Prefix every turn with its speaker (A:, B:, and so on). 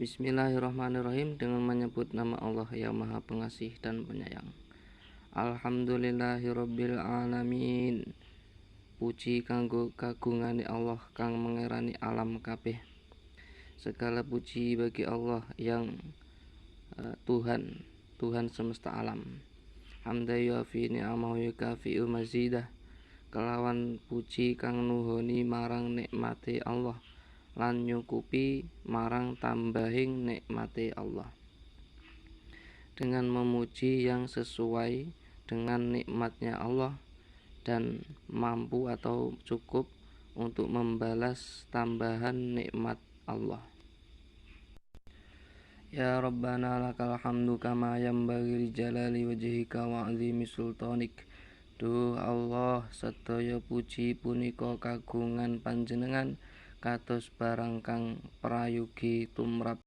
A: Bismillahirrahmanirrahim, dengan menyebut nama Allah yang Maha Pengasih dan Penyayang. Alhamdulillahirabbil alamin. Puji kanggo kagungane Allah kang mengerani alam kabeh. Segala puji bagi Allah yang Tuhan semesta alam. Hamda yafi ni'amahu yukafi'u mazidah. Kelawan puji kang nuhoni marang nikmate Allah lan nyukupi marang tambahing nikmate Allah. Dengan memuji yang sesuai dengan nikmatnya Allah dan mampu atau cukup untuk membalas tambahan nikmat Allah. Ya Rabbana lakal hamdu kama yanbaghi li jalali wajhika wa 'azimi sultanik. Duh Allah, sedaya puji punika kagungan panjenengan kados barang kang prayogi tumrap